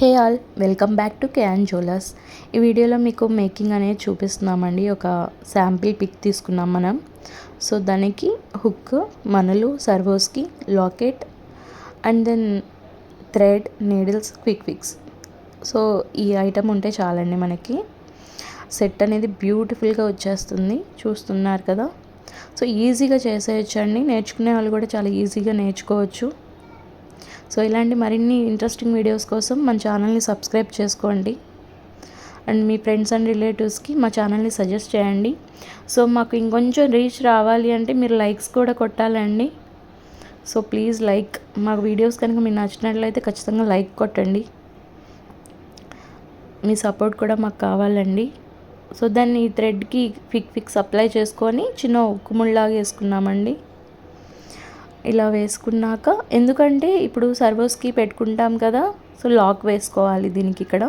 Hey all, welcome back to KN jewellers. ఈ వీడియోలో మీకు మేకింగ్ అనేది చూపిస్తున్నామండి. ఒక శాంపిల్ పిక్ తీసుకున్నాం మనం. సో దానికి హుక్, మనులు, Swarovski, locket and then thread, needles, quick fix. So ఈ ఐటమ్ ఉంటే చాలండి మనకి సెట్ అనేది బ్యూటిఫుల్గా వచ్చేస్తుంది. చూస్తున్నారు కదా. సో ఈజీగా చేసేయచ్చండి. నేర్చుకునే వాళ్ళు కూడా చాలా ఈజీగా నేర్చుకోవచ్చు. సో ఇలాంటి మరిన్ని ఇంట్రెస్టింగ్ వీడియోస్ కోసం మన ఛానల్ని సబ్స్క్రైబ్ చేసుకోండి అండ్ మీ ఫ్రెండ్స్ అండ్ రిలేటివ్స్కి మా ఛానల్ని సజెస్ట్ చేయండి. సో మాకు ఇంకొంచెం రీచ్ రావాలి అంటే మీరు లైక్స్ కూడా కొట్టాలండి. సో ప్లీజ్ లైక్, మా వీడియోస్ కనుక మీకు నచ్చినట్లయితే ఖచ్చితంగా లైక్ కొట్టండి. మీ సపోర్ట్ కూడా మాకు కావాలండి. సో దాన్ని థ్రెడ్కి ఫిక్స్ అప్లై చేసుకొని చిన్న ఉక్కుముళ్ళలాగా వేసుకున్నామండి. ఇలా వేసుకున్నాక, ఎందుకంటే ఇప్పుడు సర్వోస్కి పెట్టుకుంటాం కదా, సో లాక్ వేసుకోవాలి దీనికి ఇక్కడ.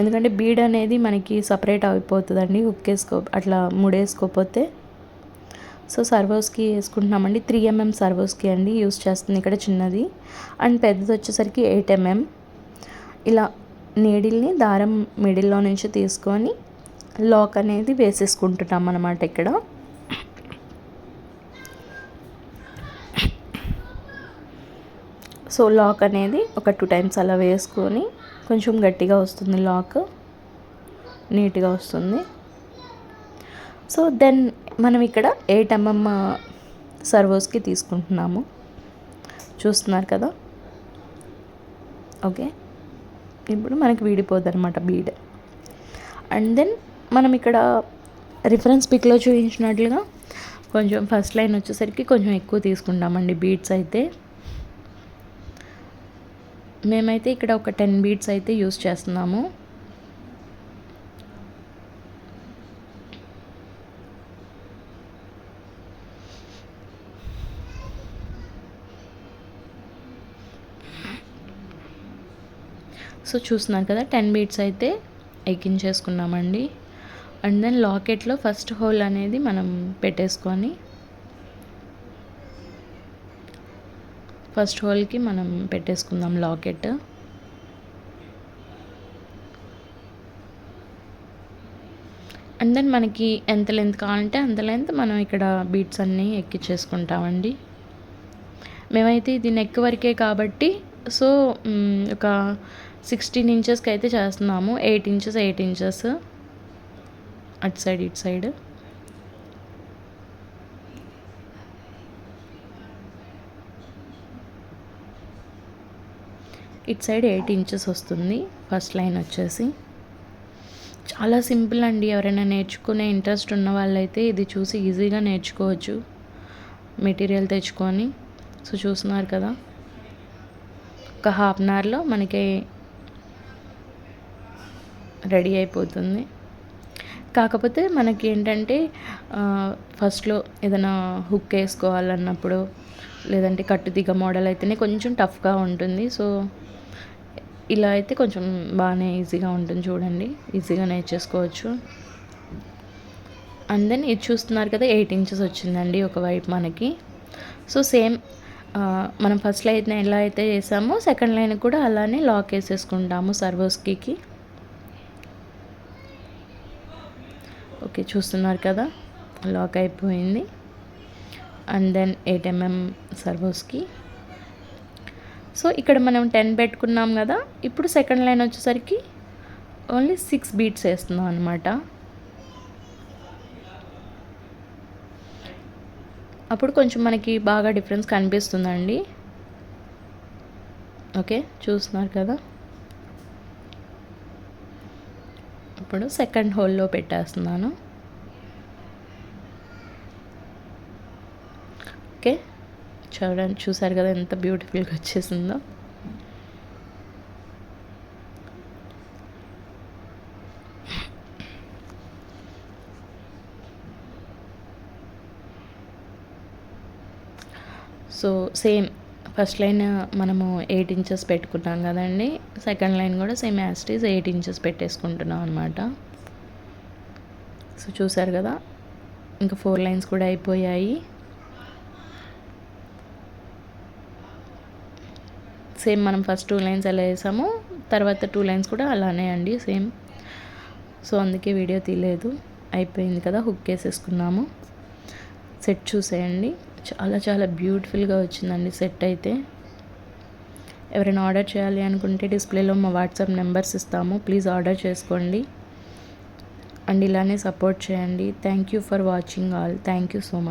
ఎందుకంటే బీడ్ అనేది మనకి సపరేట్ అయిపోతుందండి అట్లా ముడేసుకోపోతే. సో సర్వోస్కి వేసుకుంటున్నామండి. 3 mm సర్వోస్కి అండి యూస్ చేస్తుంది ఇక్కడ చిన్నది, అండ్ పెద్దది వచ్చేసరికి 8 mm. ఇలా నీడిల్ని దారం మిడిల్లో నుంచి తీసుకొని లాక్ అనేది వేసేసుకుంటున్నాం అన్నమాట ఇక్కడ. సో లాక్ అనేది ఒక 2 times అలా వేసుకొని కొంచెం గట్టిగా వస్తుంది, లాక్ నీట్గా వస్తుంది. సో దెన్ మనం ఇక్కడ 8 mm సర్వోస్కి తీసుకుంటున్నాము. చూస్తున్నారు కదా. ఓకే, ఇప్పుడు మనకి వీడిపోద్ది అనమాట బీడ్. అండ్ దెన్ మనం ఇక్కడ రిఫరెన్స్ పిక్లో చూపించినట్లుగా కొంచెం ఫస్ట్ లైన్ వచ్చేసరికి కొంచెం ఎక్కువ తీసుకుంటామండి బీడ్స్ అయితే. మేమైతే ఇక్కడ ఒక 10 beads అయితే యూస్ చేస్తున్నాము. సో చూస్తున్నారు కదా, 10 beads అయితే ఎక్కించేసుకున్నామండి. అండ్ దెన్ లాకెట్లో ఫస్ట్ హోల్ అనేది మనం పెట్టేసుకొని ఫస్ట్ హోల్కి మనం పెట్టేసుకుందాం లాకెట్. అండ్ దెన్ మనకి ఎంత లెంత్ కావాలంటే అంత లెంత్ మనం ఇక్కడ బీట్స్ అన్నీ ఎక్కించేసుకుంటామండి. మేమైతే ఇది నెక్ వరకే కాబట్టి సో ఒక 16 inchesకి అయితే చేస్తున్నాము. 8 inches అటు సైడ్ ఇటు సైడ్. ఇటు సైడ్ 8 inches వస్తుంది ఫస్ట్ లైన్ వచ్చేసి. చాలా సింపుల్ అండి. ఎవరైనా నేర్చుకునే ఇంట్రెస్ట్ ఉన్న వాళ్ళైతే ఇది చూసి ఈజీగా నేర్చుకోవచ్చు మెటీరియల్ తెచ్చుకొని. సో చూస్తున్నారు కదా, ఒక 1/2 hourలో మనకి రెడీ అయిపోతుంది. కాకపోతే మనకి ఏంటంటే ఫస్ట్లో ఏదైనా హుక్ వేసుకోవాలన్నప్పుడు లేదంటే కట్టుతీగ మోడల్ అయితేనే కొంచెం టఫ్గా ఉంటుంది. సో ఇలా అయితే కొంచెం బాగానే ఈజీగా ఉంటుంది. చూడండి, ఈజీగా నేర్చేసుకోవచ్చు. అండ్ దెన్ ఇది చూస్తున్నారు కదా, 8 inches వచ్చిందండి ఒకవైపు మనకి. సో సేమ్ మనం ఫస్ట్ లైన్ ఎలా అయితే చేసామో సెకండ్ లైన్ కూడా అలానే లాక్ వేసేసుకుంటాము సర్వోస్కి. ఓకే, చూస్తున్నారు కదా, లాక్ అయిపోయింది. అండ్ దెన్ 8 mm సర్వోస్కి. సో ఇక్కడ మనం 10 పెట్టుకున్నాం కదా, ఇప్పుడు సెకండ్ లైన్ వచ్చేసరికి ఓన్లీ 6 beads వేస్తున్నాం అనమాట. అప్పుడు కొంచెం మనకి బాగా డిఫరెన్స్ కనిపిస్తుందండి. ఓకే, చూస్తున్నారు కదా. ఇప్పుడు సెకండ్ హోల్లో పెట్టేస్తున్నాను. ఓకే, చూసారు కదా ఎంత బ్యూటిఫుల్గా వచ్చేసిందో. సో సేమ్ ఫస్ట్ లైన్ మనము 8 inches పెట్టుకున్నాం కదండి, సెకండ్ లైన్ కూడా same as it is 8 inches పెట్టేసుకుంటున్నాం అనమాట. సో చూసారు కదా, ఇంకా 4 lines కూడా అయిపోయాయి. సేమ్ మనం ఫస్ట్ 2 లైన్స్ ఎలా వేసామో తర్వాత 2 లైన్స్ కూడా అలానే అండి సేమ్. సో అందుకే వీడియో తీయలేదు. అయిపోయింది కదా, హుక్ వేసేసుకున్నాము. సెట్ చూసేయండి, చాలా చాలా బ్యూటిఫుల్గా వచ్చిందండి సెట్ అయితే. ఎవరైనా ఆర్డర్ చేయాలి అనుకుంటే డిస్ప్లేలో మా వాట్సాప్ నెంబర్స్ ఇస్తాము, ప్లీజ్ ఆర్డర్ చేసుకోండి అండ్ ఇలానే సపోర్ట్ చేయండి. Thank you for watching all. Thank you so much.